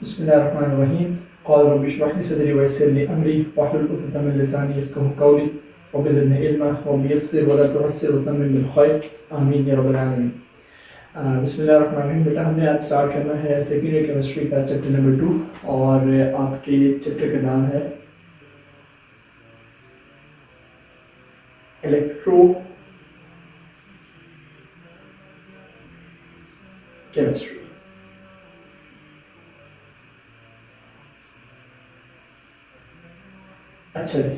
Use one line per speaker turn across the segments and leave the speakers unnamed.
बिस्मिल्लाहिर्रहमानिर्रहीम। क़ाल रब्बि इश्रह ली सदरी वयस्सिर ली अमरी वहलुल उक़दतम मिन लिसानी यफ़क़हू क़ौली रब्बि ज़िदनी इल्मा रब्बि यस्सिर वला तुअस्सिर वतम्मिम बिल खैर आमीन या रब्बल आलमीन। बिस्मिल्लाहिर्रहमानिर्रहीम। बेटा हमने आज स्टार्ट करना है सेकेंड ईयर केमिस्ट्री का चैप्टर नंबर 2 और आपके चैप्टर का नाम है इलेक्ट्रो केमिस्ट्री। अच्छा जी,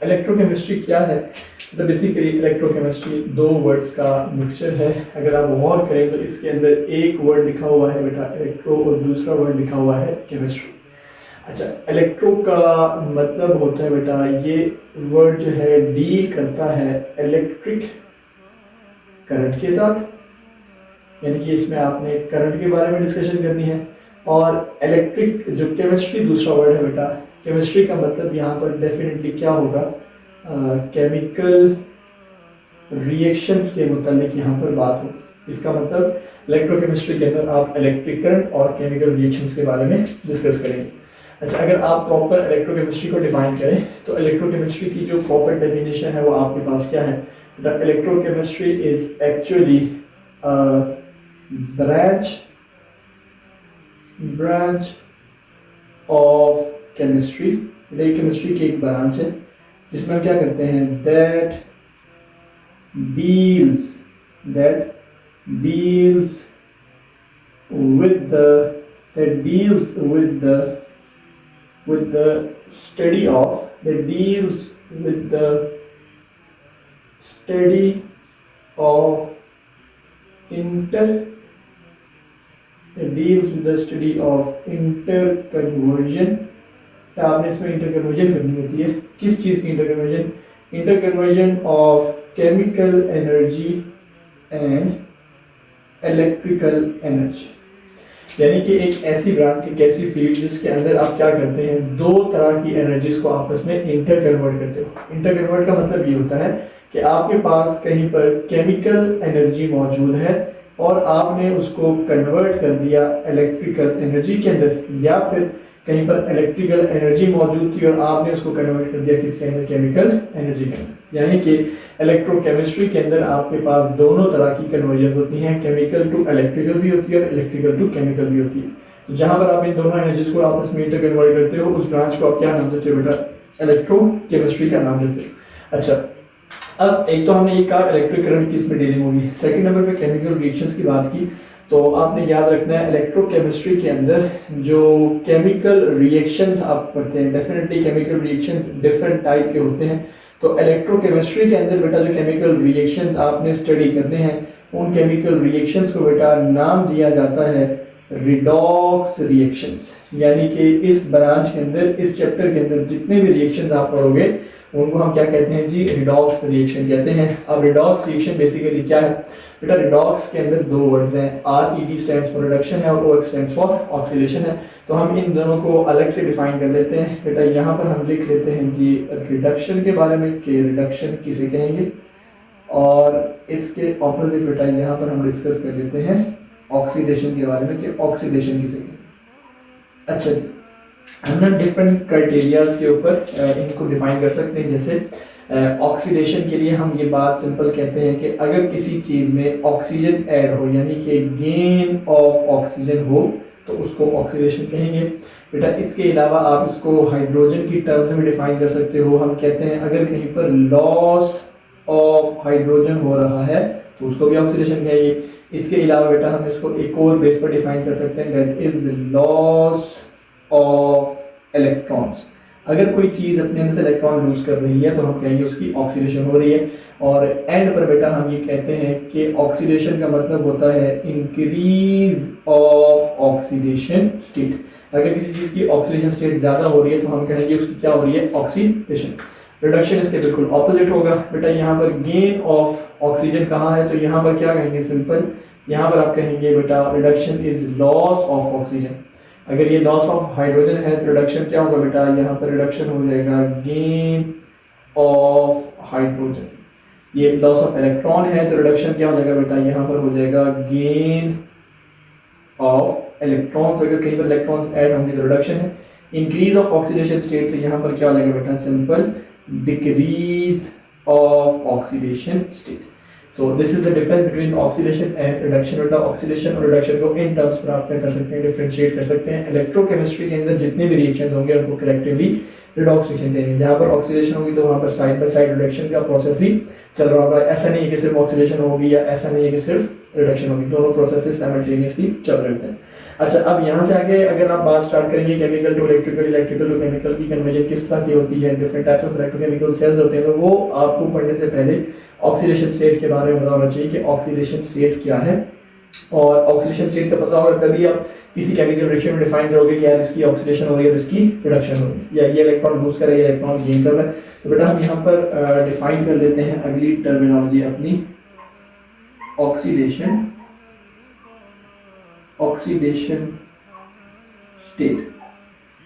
इलेक्ट्रोकेमिस्ट्री क्या है? तो बेसिकली इलेक्ट्रोकेमिस्ट्री दो वर्ड्स का मिक्सचर है। अगर आप गौर करें तो इसके अंदर एक वर्ड लिखा हुआ है बेटा इलेक्ट्रो और दूसरा वर्ड लिखा हुआ है केमिस्ट्री। अच्छा, इलेक्ट्रो का मतलब होता है बेटा, ये वर्ड जो है डील करता है इलेक्ट्रिक करंट के साथ, यानी कि इसमें आपने करंट के बारे में डिस्कशन करनी है। और इलेक्ट्रिक जो केमिस्ट्री दूसरा वर्ड है बेटा, केमिस्ट्री का मतलब यहाँ पर डेफिनेटली क्या होगा, केमिकल रिएक्शंस के मुतालिक यहाँ पर बात हो। इसका मतलब इलेक्ट्रोकेमिस्ट्री के अंदर आप इलेक्ट्रिक करंट और केमिकल रिएक्शंस के बारे में डिस्कस करेंगे। अच्छा, अगर आप प्रॉपर इलेक्ट्रोकेमिस्ट्री को डिफाइन करें तो इलेक्ट्रोकेमिस्ट्री की जो प्रॉपर डेफिनेशन है वो आपके पास क्या है? The electrochemistry is actually branch of chemistry. Chemistry की एक ब्रांच है जिसमें हम क्या करते हैं, that deals with the study of that deals with the study of inter that deals with the study of interconversion। तो आपने इसमें इंटरकन्वर्जन करनी होती है। किस चीज़ की interconversion? Interconversion of chemical energy and electrical energy, यानी कि एक ऐसी ब्रांच, एक ऐसी फील्ड जिसके अंदर आप क्या करते हैं, दो तरह की एनर्जीज को आपस में इंटर कन्वर्ट करते हो। इंटर कन्वर्ट का मतलब ये होता है कि आपके पास कहीं पर केमिकल एनर्जी मौजूद है और आपने उसको कन्वर्ट कर दिया इलेक्ट्रिकल एनर्जी के अंदर, या फिर कहीं पर इलेक्ट्रिकल एनर्जी मौजूद थी और आपने उसको कन्वर्ट कर दिया किसके अंदर, केमिकल एनर्जी के अंदर। यानी कि इलेक्ट्रोकेमिस्ट्री के अंदर आपके पास दोनों तरह की कन्वर्जन होती हैं, केमिकल टू इलेक्ट्रिकल भी होती है और इलेक्ट्रिकल टू केमिकल भी होती है। तो जहां पर आप इन दोनों एनर्जीज को आपस में इंटर कन्वर्ट करते हो उस ब्रांच को आप क्या नाम देते हो बेटा? इलेक्ट्रोकेमिस्ट्री का नाम देते हो। अच्छा, अब एक तो हमने ये कहा इलेक्ट्रिक करंट की इसमें डीलिंग होगी। सेकंड नंबर पे केमिकल रिएक्शंस की बात की, तो आपने याद रखना है इलेक्ट्रोकेमिस्ट्री के अंदर जो केमिकल रिएक्शंस आप करते हैं, definitely chemical reactions different type के होते हैं। तो इलेक्ट्रोकेमिस्ट्री के अंदर बेटा जो केमिकल रिएक्शंस आपने स्टडी करने हैं उन केमिकल रिएक्शंस को बेटा नाम दिया जाता है रिडॉक्स रिएक्शंस। यानी कि इस ब्रांच के अंदर, इस चैप्टर के अंदर जितने भी रिएक्शंस आप पढ़ोगे उनको हम क्या कहते हैं जी? रिडॉक्स रिएक्शन कहते हैं। अब रिडॉक्स रिएक्शन बेसिकली क्या है बेटा? रिडॉक्स के अंदर दो वर्ड्स हैं, RED स्टैंड्स फॉर रिडक्शन है और OX स्टैंड्स फॉर ऑक्सीडेशन है। तो हम इन दोनों को अलग से डिफाइन कर लेते हैं बेटा। यहाँ पर हम लिख लेते हैं जी रिडक्शन के बारे में कि रिडक्शन किसे कहेंगे, और इसके ऑपोजिट बेटा यहाँ पर हम डिस्कस कर लेते हैं ऑक्सीडेशन के बारे में कि ऑक्सीडेशन किसे कहेंगे। अच्छा जी, हम ना डिफरेंट क्राइटेरियाज के ऊपर इनको डिफाइन कर सकते हैं। जैसे ऑक्सीडेशन के लिए हम ये बात सिंपल कहते हैं कि अगर किसी चीज़ में ऑक्सीजन ऐड हो, यानी कि गेन ऑफ ऑक्सीजन हो, तो उसको ऑक्सीडेशन कहेंगे बेटा। इसके अलावा आप इसको हाइड्रोजन की टर्म्स में डिफाइन कर सकते हो। हम कहते हैं अगर कहीं पर लॉस ऑफ हाइड्रोजन हो रहा है तो उसको भी ऑक्सीडेशन कहेंगे। इसके अलावा बेटा हम इसको एक और बेस पर डिफाइन कर सकते हैं, that is loss of electrons. अगर कोई चीज़ अपने अंदर से इलेक्ट्रॉन लूज कर रही है तो हम कहेंगे उसकी ऑक्सीडेशन हो रही है। और एंड पर बेटा हम ये कहते हैं कि ऑक्सीडेशन का मतलब होता है इंक्रीज ऑफ ऑक्सीडेशन स्टेट। अगर किसी चीज़ की ऑक्सीडेशन स्टेट ज़्यादा हो रही है तो हम कहेंगे उसकी क्या हो रही है? ऑक्सीडेशन। रिडक्शन इसके बिल्कुल ऑपोजिट होगा बेटा। यहाँ पर गेन ऑफ ऑक्सीजन कहाँ है तो यहाँ पर क्या कहेंगे? सिंपल, यहाँ पर आप कहेंगे बेटा reduction is loss of oxygen. अगर ये लॉस ऑफ हाइड्रोजन है तो रिडक्शन क्या होगा बेटा? यहाँ पर रिडक्शन हो जाएगा गेन ऑफ हाइड्रोजन। ये लॉस ऑफ इलेक्ट्रॉन है तो रिडक्शन क्या हो जाएगा बेटा? यहाँ पर हो जाएगा गेन ऑफ इलेक्ट्रॉन्स, अगर कहीं पर इलेक्ट्रॉन्स ऐड होंगे तो रिडक्शन है। इंक्रीज ऑफ ऑक्सीडेशन स्टेट, तो यहाँ पर क्या हो जाएगा बेटा, simple decrease of oxidation state. तो this is the difference between oxidation and reduction. बेटा ऑक्सीडेशन और रिडक्शन को इन टर्म्स पर आप क्या कर सकते हैं, डिफरेंशिएट कर सकते हैं। इलेक्ट्रोकेमिस्ट्री के अंदर जितने भी रिएक्शंस होंगे उनको कलेक्टिवली रिडॉक्स रिएक्शन कहेंगे। जहाँ पर ऑक्सीडेशन होगी तो वहाँ पर साइड बाय साइड रिडक्शन का प्रोसेस भी चल रहा होगा। ऐसा नहीं है कि सिर्फ ऑक्सीडेशन होगी या ऐसा नहीं है कि सिर्फ रिडक्शन होगी, दोनों प्रोसेसेस साइमल्टेनियसली चल रहे होते हैं। अच्छा, अब यहाँ से आगे अगर आप बात स्टार्ट करेंगे chemical to electrical, electrical to chemical की कन्वर्जन किस तरह की होती है, different types of electrochemical cells होते हैं, तो वो आपको पढ़ने से पहले ऑक्सीडेशन स्टेट के बारे में पता होना चाहिए कि ऑक्सीडेशन स्टेट क्या है। और ऑक्सीडेशन स्टेट का पता होगा तभी आप किसी केमिकल रिएक्शन में डिफाइन करोगे कि यार इसकी ऑक्सीडेशन हो रही है और इसकी रिडक्शन हो रही है, या ये इलेक्ट्रॉन लूज कर रहा है, ये इलेक्ट्रॉन गेन कर रहा है। तो बेटा हम यहाँ पर डिफाइन कर लेते हैं अगली टर्मिनोलॉजी अपनी, ऑक्सीडेशन स्टेट।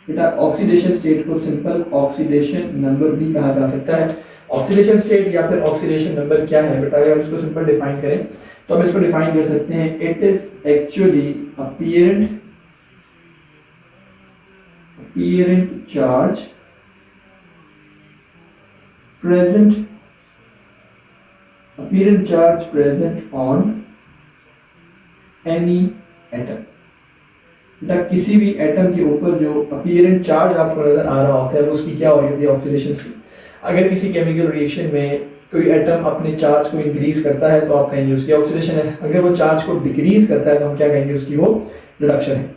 बेटा ऑक्सीडेशन स्टेट को सिंपल ऑक्सीडेशन नंबर भी कहा जा सकता है। ऑक्सीडेशन स्टेट या फिर ऑक्सीडेशन नंबर क्या है बेटा, अगर इसको सिंपल डिफाइन करें तो हम इसको डिफाइन कर सकते हैं, it is actually apparent charge present on any atom. बेटा किसी भी एटम के ऊपर जो अपीरेंट चार्ज आपको नजर आ रहा होता है उसकी क्या हो रही होती है, ऑक्सीडेशन स्टेट। अगर किसी केमिकल रिएक्शन में कोई एटम अपने चार्ज को इंक्रीज करता है तो आप कहेंगे उसकी ऑक्सीडेशन है। अगर वो चार्ज को डिक्रीज करता है तो हम क्या कहेंगे, उसकी वो रिडक्शन है।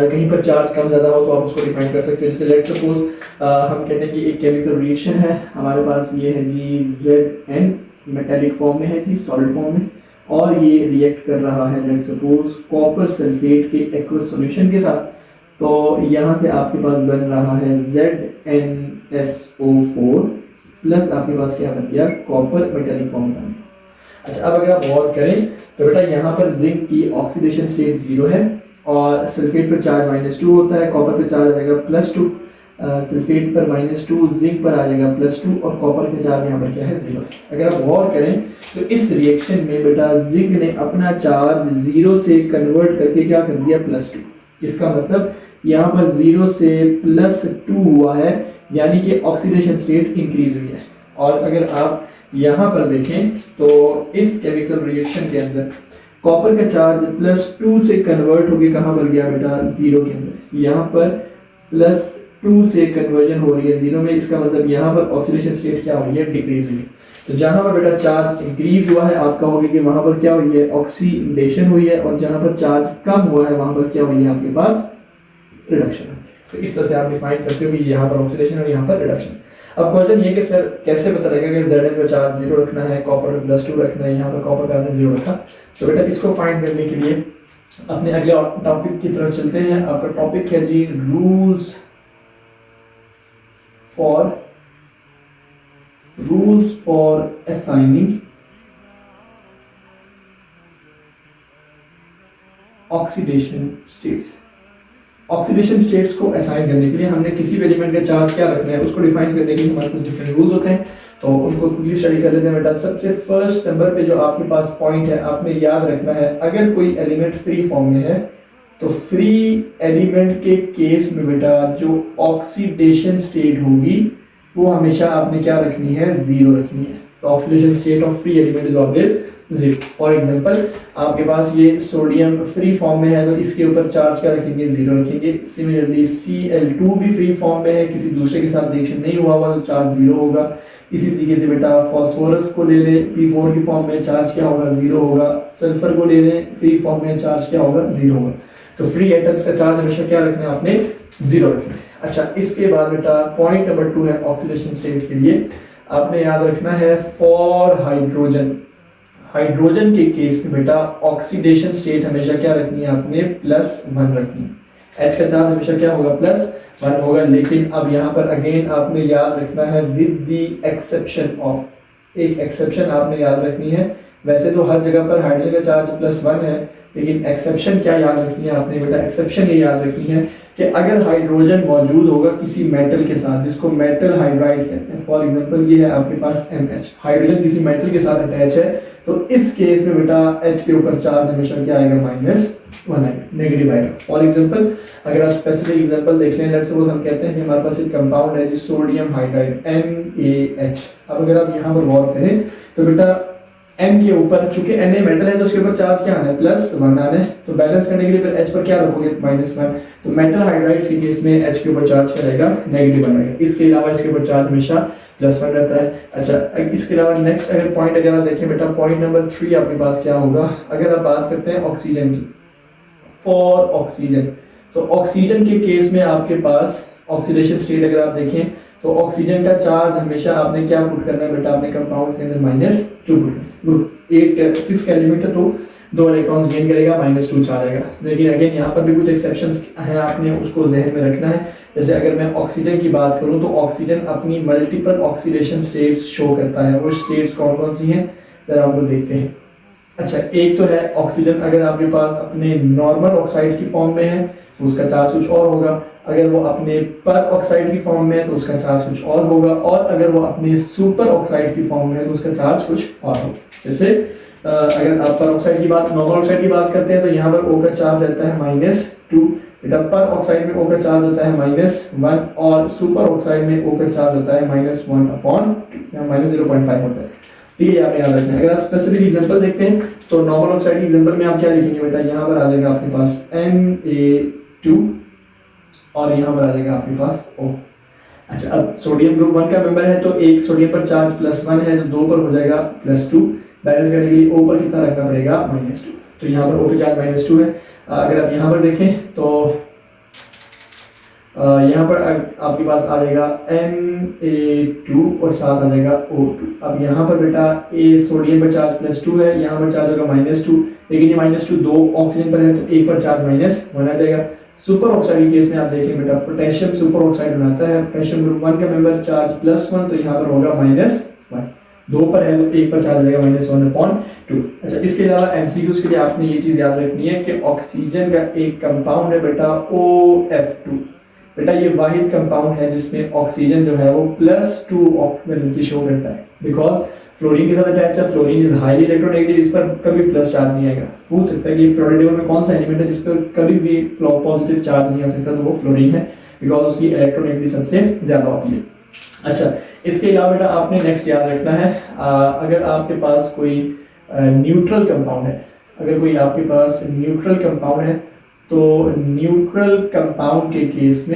कहीं पर चार्ज कम ज्यादा हो तो आप उसको डिफाइन कर सकते हो। जैसे लेट्स सपोज हम कहते हैं कि एक केमिकल रिएक्शन है, हमारे पास ये है जी Zn, मेटेलिक फॉर्म में है जी, सॉलिड फॉर्म में, और ये रिएक्ट कर रहा है लेट्स सपोज कॉपर सल्फेट के एक्वस सॉल्यूशन के साथ। तो यहाँ से आपके पास बन रहा है ZnSO4 प्लस आपके पास क्या बन गया, कॉपर मेटेलिक फॉर्म बन गया। अच्छा, अब अगर आप गौर करें तो बेटा यहाँ पर जिंक की ऑक्सीडेशन स्टेट 0 है और सल्फेट पर चार्ज -2 होता है, कॉपर पर चार्ज आ जाएगा +2, सल्फेट पर -2, जिंक पर आ जाएगा +2 और कॉपर का चार्ज यहाँ पर क्या है, 0। अगर आप गौर करें तो इस रिएक्शन में बेटा जिंक ने अपना चार्ज 0 से कन्वर्ट करके क्या कर दिया, +2। इसका मतलब यहाँ पर 0 से +2 हुआ है, यानी कि ऑक्सीडेशन स्टेट इंक्रीज हुई है। और अगर आप यहाँ पर देखें तो इस केमिकल रिएक्शन के अंदर कॉपर का चार्ज +2 से कन्वर्ट होकर कहाँ पर गया बेटा, 0 के अंदर। यहाँ पर +2 से कन्वर्जन हो रही है 0 में, इसका मतलब यहाँ पर ऑक्सीडेशन स्टेट क्या हुई है, डिक्रीज हुई है। तो जहाँ पर बेटा चार्ज इंक्रीज हुआ है आप कहोगे कि वहाँ पर क्या हुई है, ऑक्सीडेशन हुई है, और जहाँ पर चार्ज कम हुआ है वहाँ पर क्या हुई है, आपके पास रिडक्शन। तो इस तरह से आप डिफाइन करते हो कि यहाँ पर ऑक्सीडेशन और यहाँ पर रिडक्शन। अब क्वेश्चन ये कि सर कैसे पता लगेगा कि Zn पे चार्ज 0 रखना है, कॉपर पे +2 रखना है, यहाँ पर कॉपर का आपने 0 रखा। तो बेटा इसको फाइंड करने के लिए अपने अगले टॉपिक की तरफ चलते हैं। आपका टॉपिक है जी rules for assigning oxidation states. Oxidation states को असाइन करने के लिए हमने किसी भी एलिमेंट का चार्ज क्या रखना है उसको डिफाइन करने के लिए हमारे पास डिफरेंट रूल्स होते हैं, तो उनको क्विकली स्टडी कर लेते हैं बेटा। सबसे फर्स्ट नंबर पे जो आपके पास पॉइंट है आपने याद रखना है, अगर कोई एलिमेंट फ्री फॉर्म में है तो फ्री एलिमेंट के केस में बेटा जो ऑक्सीडेशन स्टेट होगी वो हमेशा आपने क्या रखनी है, 0 रखनी है। तो oxidation state of free element is always 0। For example आपके पास ये सोडियम फ्री फॉर्म में है तो इसके ऊपर चार्ज क्या रखेंगे, 0 रखेंगे। सिमिलरली Cl2 भी फ्री फॉर्म में है, किसी दूसरे के साथ रिएक्शन नहीं हुआ हुआ तो चार्ज 0 होगा। इसी तरीके से बेटा फास्फोरस को ले लें, P4 की फॉर्म में चार्ज क्या होगा, 0 होगा। सल्फर को ले लें, फ्री फॉर्म में चार्ज क्या होगा, 0 होगा। तो फ्री एटम्स का चार्ज हमेशा क्या रखना है, आपने 0 रखना है। अच्छा, इसके बाद बेटा पॉइंट नंबर 2 है ऑक्सीडेशन स्टेट के लिए आपने याद रखना है फॉर हाइड्रोजन। हाइड्रोजन के केस में बेटा ऑक्सीडेशन स्टेट हमेशा क्या रखनी है, आपने +1 रखनी है। H का चार्ज हमेशा क्या होगा, +1 होगा। लेकिन अब यहाँ पर अगेन आपने याद रखना है विद द एक्सेप्शन ऑफ, एक एक्सेप्शन आपने याद रखनी है। वैसे तो हर जगह पर हाइड्रोजन का चार्ज +1 है, लेकिन एक्सेप्शन क्या याद रखनी है आपने बेटा, एक्सेप्शन ये याद रखनी है कि अगर हाइड्रोजन मौजूद होगा किसी मेटल के साथ जिसको मेटल हाइड्राइड कहते हैं, फॉर एग्जांपल ये है आपके पास MH, हाइड्रोजन किसी मेटल के साथ अटैच है तो इस केस में बेटा H के ऊपर चार्ज हमेशा क्या आएगा, -1 आएगा, नेगेटिव आएगा। फॉर एग्जांपल अगर आप स्पेसिफिक एग्जांपल देख लें, लेट्स सपोज हम कहते हैं कि हमारे पास एक कंपाउंड है जिस सोडियम हाइड्राइड NaH। अब अगर आप यहाँ पर गौर करें तो बेटा N के ऊपर, चूंकि Na मेटल है तो उसके ऊपर चार्ज क्या आना है, +1 आना है। तो बैलेंस करने के लिए फिर H पर क्या रखोगे, -1। तो मेटल हाइड्राइड्स के केस में H के ऊपर चार्ज क्या रहेगा, -1 रहेगा। इसके अलावा इसके ऊपर चार्ज हमेशा +1 रहता है। अच्छा, इसके अलावा नेक्स्ट अगर पॉइंट अगर आप देखें बेटा, पॉइंट नंबर 3 आपके पास क्या होगा, अगर आप बात करते हैं ऑक्सीजन की, फॉर ऑक्सीजन, तो ऑक्सीजन के केस में आपके पास ऑक्सीडेशन स्टेट अगर आप देखें तो ऑक्सीजन का चार्ज हमेशा आपने क्या पुट करना है बेटा, अपने कंपाउंड के अंदर -2 पुट करना। 6 का एलिमेंट है तो 2 इलेक्ट्रॉन्स गेन करेगा, -2 चार्ज आएगा। लेकिन अगेन यहाँ पर भी कुछ एक्सेप्शंस हैं, आपने उसको जहन में रखना है। जैसे अगर मैं ऑक्सीजन की बात करूँ तो ऑक्सीजन अपनी मल्टीपल ऑक्सीडेशन स्टेट्स शो करता है। वो स्टेट्स कौन कौन सी हैं, जरा हम लोग देखते हैं। अच्छा, एक तो है ऑक्सीजन अगर आपके पास अपने नॉर्मल ऑक्साइड की फॉर्म में है तो उसका चार्ज कुछ और होगा, अगर वो अपने पर ऑक्साइड की फॉर्म में है तो उसका चार्ज कुछ और होगा, और अगर वो अपने सुपर ऑक्साइड की फॉर्म में है तो उसका चार्ज कुछ और होगा। जैसे अगर आप पर ऑक्साइड की बात, नॉर्मल ऑक्साइड की बात करते हैं तो यहाँ पर O का चार्ज रहता है -2, बेटा पर ऑक्साइड में O का चार्ज होता है -1, और सुपर ऑक्साइड में O का चार्ज होता है -1/2, यहाँ -0.5 होता है। ठीक है, आपने याद रखना है। अगर आप स्पेसिफिक एग्जांपल देखते हैं तो नॉर्मल ऑक्साइड के एग्जांपल में आप क्या लिखेंगे बेटा, यहाँ पर आ जाएगा आपके पास Na2 और यहाँ पर आ जाएगा आपके पास O। अच्छा, अब सोडियम ग्रुप 1 का मेंबर है तो एक सोडियम पर चार्ज +1 है तो 2 पर हो जाएगा +2। बैलेंस करने के लिए O पर कितना रखना पड़ेगा, -2। तो यहाँ पर O पे चार्ज -2 है। अगर आप यहाँ पर देखें तो यहाँ पर आपके पास आ जाएगा Na2 और साथ आ जाएगा O2। अब यहाँ पर बेटा ए सोडियम पर चार्ज +2 है, यहाँ पर चार्ज होगा -2, लेकिन ये -2 दो ऑक्सीजन पर है तो एक पर चार्ज -1 आ जाएगा। सुपर ऑक्साइड के केस में आप देखें बेटा, पोटेशियम सुपर ऑक्साइड बनाता है, पोटेशियम ग्रुप 1 का मेंबर चार्ज +1 तो यहाँ पर होगा -1, 2 पर है तो एक पर चार्ज आ जाएगा -1/2। अच्छा, इसके अलावा एमसीक्यूज के लिए आपने ये चीज़ याद रखनी है कि ऑक्सीजन का एक कंपाउंड है बेटा OF2। बेटा ये वाहिद कंपाउंड है जिसमें ऑक्सीजन जो है वो +2 वैलेंसी शो करता है, बिकॉज फ्लोरीन के साथ अटैच है। फ्लोरीन इज हाईली इलेक्ट्रोनेगेटिव, इस पर कभी प्लस चार्ज नहीं आएगा। पूछ सकता है कि प्रोडक्ट में कौन सा एलिमेंट है जिस पर कभी भी पॉजिटिव चार्ज नहीं आ सकता, तो वो फ्लोरीन है, बिकॉज उसकी इलेक्ट्रोनेगेटिव सबसे ज्यादा होती है। अच्छा, इसके अलावा बेटा आपने नेक्स्ट याद रखना है, अगर आपके पास कोई न्यूट्रल कंपाउंड है, अगर कोई आपके पास न्यूट्रल कंपाउंड है तो न्यूट्रल कंपाउंड के केस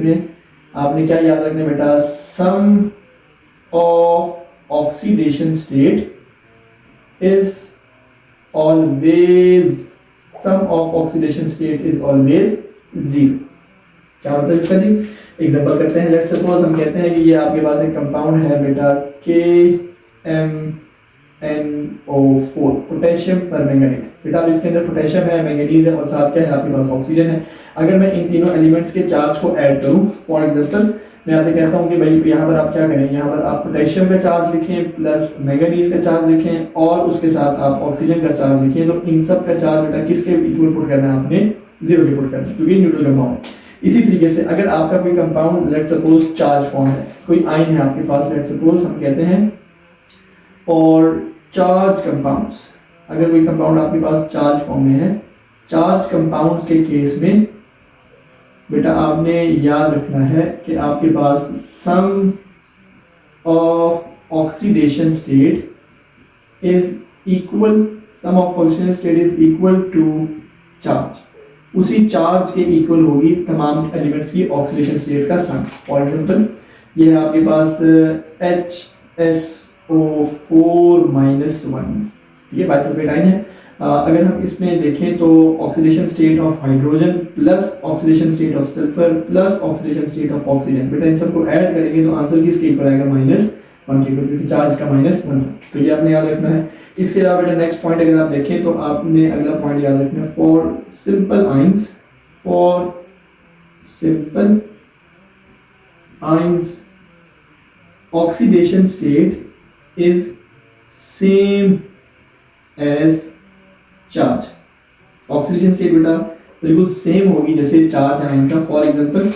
में आपने क्या याद रखना है बेटा, sum of oxidation state is always 0। क्या मतलब इसका जी, एग्जांपल करते हैं। लेट्स सपोज हम कहते हैं कि ये आपके पास एक कंपाउंड है बेटा KMnO4, पोटेशियम परमैंगनेट। बेटा अब इसके अंदर पोटेशियम है, मैंगनीज है और साथ क्या है आपके पास ऑक्सीजन है। अगर मैं इन तीनों एलिमेंट्स के चार्ज को ऐड करूं, फॉर एग्जांपल मैं आपसे कहता हूं कि भाई यहाँ पर आप क्या करें, यहाँ पर आप पोटेशियम का चार्ज लिखें प्लस मैंगनीज का चार्ज लिखें और उसके साथ आप ऑक्सीजन का चार्ज लिखें, तो इन सब का चार्ज बेटा किसके इक्वल पुट करना है, आपने 0 के पुट करना है, क्योंकि न्यूट्रल कंपाउंड है। इसी तरीके से अगर आपका कोई compound let suppose charge form है, कोई आयन है आपके पास, लेट सपोज हम कहते हैं और चार्ज कंपाउंड्स, अगर कोई कंपाउंड आपके पास चार्ज फॉर्म में है, चार्ज कंपाउंड्स के केस में बेटा आपने याद रखना है कि आपके पास sum of oxidation state is equal to charge, उसी चार्ज के इक्वल होगी तमाम एलिमेंट्स की ऑक्सीडेशन स्टेट का सम। फॉर एग्जांपल ये है आपके पास HSO4-1, ये बाइसल्फेट आयन है। अगर हम इसमें देखें तो oxidation state of hydrogen plus oxidation state of sulphur plus oxidation state of oxygen, बेटा इन सबको ऐड करेंगे तो आंसर किसके इक्वल आएगा, -1 के इक्वल, क्योंकि चार्ज का -1, तो ये आपने याद रखना है। इसके अलावा बेटा नेक्स्ट पॉइंट अगर आप देखें तो आपने अगला पॉइंट याद रखना है, for simple ions oxidation state is same as charge. Oxidation state बेटा बिल्कुल सेम होगी जैसे चार्ज आयन का। फॉर एग्जांपल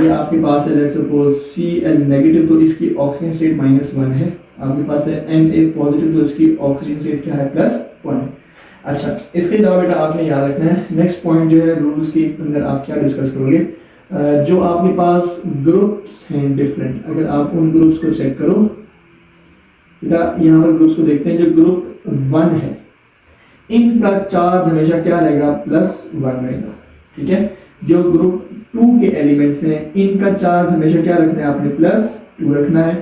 ये आपके पास है लेट्स सपोज Cl नेगेटिव, तो इसकी ऑक्सीजन स्टेट -1 है आपके पास है Na पॉजिटिव, तो इसकी ऑक्सीजन स्टेट क्या है +1। अच्छा, इसके अलावा बेटा आपने याद रखना है नेक्स्ट पॉइंट जो है रूल्स के अंदर आप क्या डिस्कस करोगे, जो आपके पास ग्रुप्स हैं डिफरेंट, अगर आप उन ग्रुप्स को चेक करो बेटा, यहाँ पर ग्रुप्स को देखते हैं। जो ग्रुप 1 है इनका चार्ज हमेशा क्या रहेगा +1 रहेगा, ठीक है। जो ग्रुप 2 के एलिमेंट्स हैं इनका चार्ज हमेशा क्या रखना है आपने +2 रखना है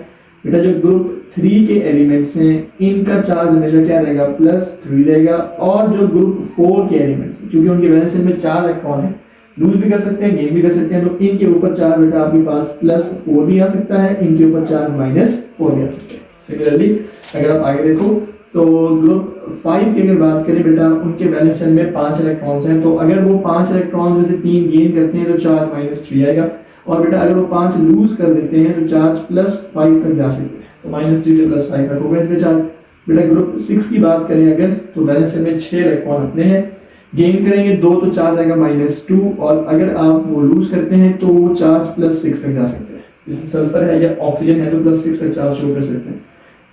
बेटा। जो ग्रुप 3 के एलिमेंट्स हैं इनका चार्ज हमेशा क्या रहेगा +3 रहेगा। और जो ग्रुप 4 के एलिमेंट्स, क्योंकि उनके वैलेंस में 4 इलेक्ट्रॉन है, लूज भी कर सकते हैं गेन भी कर सकते हैं, तो इनके ऊपर चार्ज बेटा आपके पास +4 भी आ सकता है, इनके ऊपर चार्ज -4 भी आ सकता है। सिमिलरली अगर आप आगे देखो तो ग्रुप 5 की अगर बात करें बेटा, उनके वैलेंस शेल में 5 इलेक्ट्रॉन्स हैं, तो अगर वो 5 इलेक्ट्रॉन में से 3 गेन करते हैं तो चार्ज -3 आएगा। और बेटा अगर वो 5 लूज कर देते हैं तो चार्ज +5 तक जा सकते हैं, तो -3 से +5 तक होगा इनके चार्ज। बेटा ग्रुप 6 की बात करें अगर, तो वैलेंस शेल में 6 इलेक्ट्रॉन अपने हैं, गेन करेंगे 2 तो चार्ज आएगा -2, और अगर आप वो लूज करते हैं तो वो चार्ज +6 तक जा सकते हैं। जैसे सल्फर है या ऑक्सीजन है तो +6 तक चार्ज शो कर सकते हैं।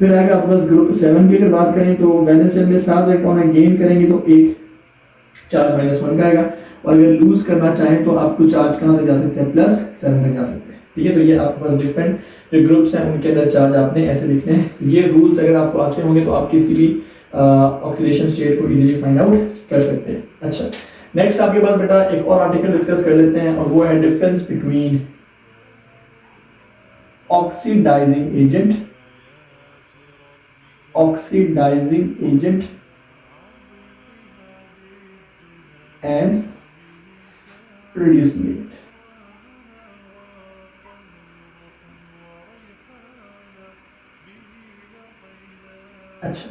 फिर आएगा आपके पास ग्रुप 7 की अगर बात करें तो वैलेंस शेल में 7 इलेक्ट्रॉन है, गेन करेंगे तो एक चार्ज -1 का आएगा, और अगर लूज करना चाहें तो आपको चार्ज कहाँ तक जा सकते हैं +7 तक जा सकते हैं, ठीक है। तो ये आपके पास डिफरेंट जो ग्रुप्स हैं उनके अंदर चार्ज आपने ऐसे लिखने हैं। ये रूल्स अगर आपको आते होंगे तो आप किसी भी ऑक्सीडेशन स्टेट को इजीली फाइंड आउट कर सकते हैं। अच्छा, नेक्स्ट आपके पास बेटा एक और आर्टिकल डिस्कस कर लेते हैं, और वो है difference between oxidizing agent and reducing agent। अच्छा,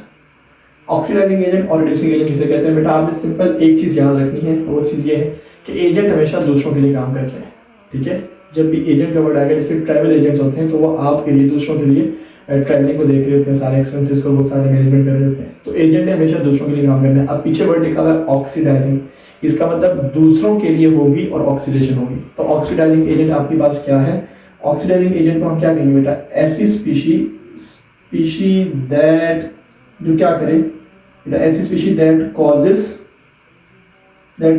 ऑक्सीडाइजिंग एजेंट और रिड्यूसिंग एजेंट किसे कहते हैं बेटा, आपने सिंपल एक चीज याद रखनी है, वो चीज ये है कि एजेंट हमेशा दूसरों के लिए काम करते हैं, ठीक है। जब भी एजेंट का वर्ड आएगा, जैसे ट्रैवल एजेंट्स होते हैं तो वो आपके लिए दूसरों के लिए ट्रैवलिंग को देख रहे होते हैं, सारे एक्सपेंसेस को वो सारे मैनेजमेंट कर रहे होते हैं, तो एजेंट ने हमेशा दूसरों के लिए काम करना है। अब पीछे वर्ड लिखा हुआ है ऑक्सीडाइजिंग, इसका मतलब दूसरों के लिए होगी और ऑक्सीडेशन होगी। तो ऑक्सीडाइजिंग एजेंट आपके पास क्या है, ऑक्सीडाइजिंग एजेंट को हम क्या कहेंगे बेटा, ऐसी स्पीशी दैट जो क्या करे बेटा, ऐसी species that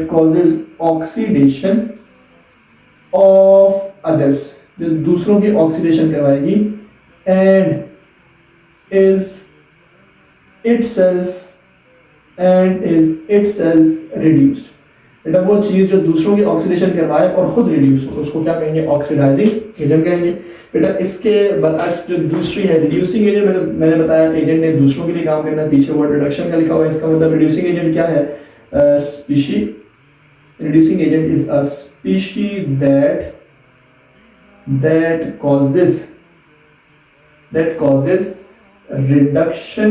causes oxidation of others, जो दूसरों की ऑक्सीडेशन करवाएगी, and is itself reduced। बेटा वो चीज जो दूसरों की ऑक्सीडेशन करवाए और खुद रिड्यूस हो, उसको क्या कहेंगे, ऑक्सीडाइजिंग एजेंट कहेंगे। बेटा इसके बरअक्स जो दूसरी है रिड्यूसिंग एजेंट, मैंने बताया एजेंट ने दूसरों के लिए काम करना, पीछे वर्ड रिडक्शन का लिखा हुआ है, इसका मतलब रिड्यूसिंग एजेंट क्या है, species, reducing agent is a species that causes reduction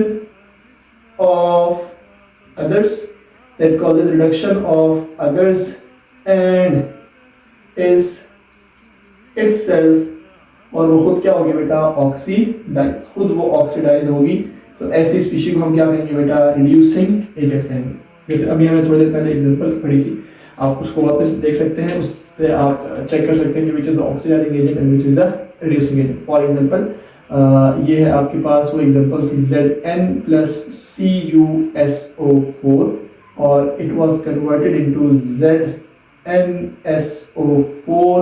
of others and is itself, और वो खुद क्या होगी बेटा, ऑक्सीडाइज, खुद वो ऑक्सीडाइज होगी, तो ऐसी स्पीशी को हम क्या कहेंगे बेटा, रिड्यूसिंग एजेंट कहेंगे। जैसे अभी हमने थोड़ी देर पहले एग्जांपल पढ़ी थी, आप उसको वापस देख सकते हैं, उससे आप चेक कर सकते हैं कि which is the oxidizing agent and which is the reducing agent. For example ये है आपके पास वो एग्जांपल थी Zn+CuSO4 और it was converted into ZnSO4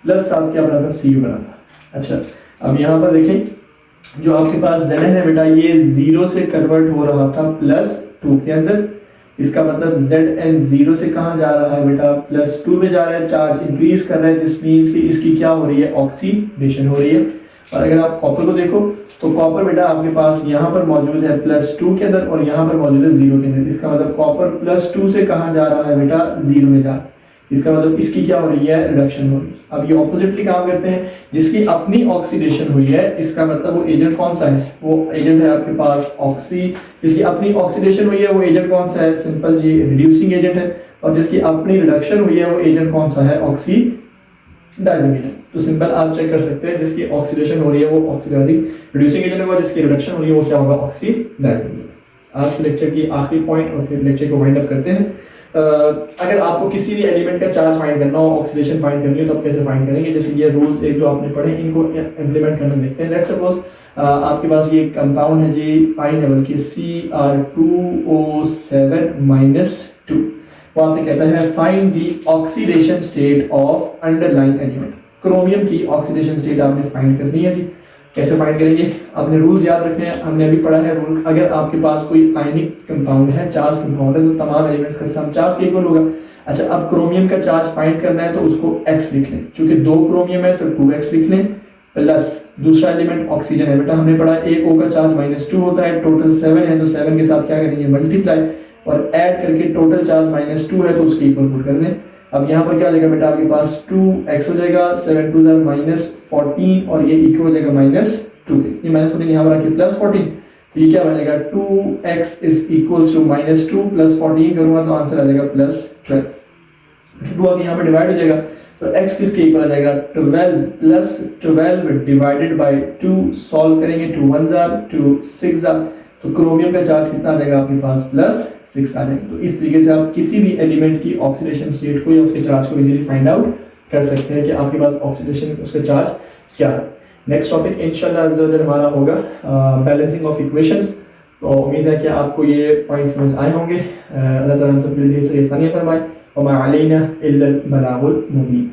plus साथ क्या बना था, Cu बना था। अच्छा, अब यहाँ पर देखें जो आपके पास Zn है बेटा, ये 0 से कन्वर्ट हो रहा था +2 के अंदर, इसका मतलब Zn 0 से कहाँ जा रहा है बेटा, +2 में जा रहा है, चार्ज इंक्रीज कर रहा है, दिस मींस कि इसकी क्या हो रही है, ऑक्सीडेशन हो रही है। और अगर आप कॉपर को देखो तो कॉपर बेटा आपके पास यहाँ पर मौजूद है +2 के अंदर और यहाँ पर मौजूद है 0 के अंदर, इसका मतलब कॉपर +2 से कहाँ जा रहा है बेटा, 0 में जा रहा है, इसका मतलब इसकी क्या हो रही है, रिडक्शन हो रही है। अब ये ऑपोजिटली काम करते हैं, जिसकी अपनी ऑक्सीडेशन हुई है, इसका मतलब वो एजेंट कौन सा है, वो एजेंट है आपके पास ऑक्सी, जिसकी अपनी ऑक्सीडेशन हुई है वो एजेंट कौन सा है, सिंपल जी रिड्यूसिंग एजेंट है, और जिसकी अपनी रिडक्शन हुई है वो एजेंट कौन सा है, ऑक्सीडाइजिंग एजेंट। तो सिंपल आप चेक कर सकते हैं, जिसकी ऑक्सीडेशन हो रही है वो ऑक्सीडाइजिंग रिड्यूसिंग एजेंट होगा, जिसकी रिडक्शन हो रही है वो क्या होगा, ऑक्सीडाइजिंग। आज के लेक्चर की आखिरी पॉइंट और फिर लेक्चर को वाइंड अप करते हैं। अगर आपको किसी भी एलिमेंट का चार्ज फाइंड करना हो, ऑक्सीडेशन फाइंड करनी हो, तो आप कैसे फाइंड करेंगे, जैसे ये रूल्स एक जो आपने पढ़े इनको इंप्लीमेंट करना देखते हैं। लेट्स सपोज आपके पास ये कंपाउंड है जी पाइनेबल की Cr2O7-2। वहां से कहता है find the oxidation state of underlying element. Chromium की ऑक्सीडेशन स्टेट आपने फाइंड करनी है जी। कैसे फाइंड करेंगे, आपने रूल्स याद रखने हैं, हमने अभी पढ़ा है रूल। अगर आपके पास कोई आयनिक कंपाउंड है, चार्ज कंपाउंड है, तो तमाम एलिमेंट्स का सम चार्ज के इक्वल होगा। अच्छा, अब क्रोमियम का चार्ज फाइंड करना है तो उसको x लिख लें, चूंकि 2 क्रोमियम है तो 2x लिख लें, प्लस दूसरा एलिमेंट ऑक्सीजन है, बेटा हमने पढ़ा एक O का चार्ज -2 होता है, टोटल 7 है तो 7 के साथ क्या करेंगे मल्टीप्लाई, और ऐड करके टोटल चार्ज -2 है तो उसके इक्वल पुट कर दें। अब यहाँ पर क्या हो जाएगा बेटा, आपके पास 2x हो जाएगा, 7 2 -14 और ये इक्वल हो जाएगा -2 के, ये -14 यहाँ पर आके +14, तो ये क्या हो जाएगा 2x इज इक्वल्स टू -2 + 14 करूंगा तो आंसर आ जाएगा +12। 2 आगे यहाँ पे डिवाइड हो जाएगा तो x किसके इक्वल आ जाएगा 12 + 12 डिवाइडेड बाय 2, सॉल्व करेंगे 2 1 जार 2 6 जार, तो क्रोमियम का चार्ज कितना आ जाएगा आपके पास +6 आ जाएगा। तो इस तरीके से आप किसी भी एलिमेंट की ऑक्सीडेशन स्टेट को या उसके चार्ज को इजीली फाइंड आउट कर सकते हैं कि आपके पास ऑक्सीडेशन उसका चार्ज क्या है। नेक्स्ट टॉपिक इंशाल्लाह अज़्ज़ा वजल हमारा होगा बैलेंसिंग ऑफ इक्वेशंस। तो उम्मीद है कि आपको ये पॉइंट समझ आए होंगे। अल्लाह ताला हम सब के लिए आसानियां फरमाए। वमा अलैना इल्लल बलागुल मुबीन।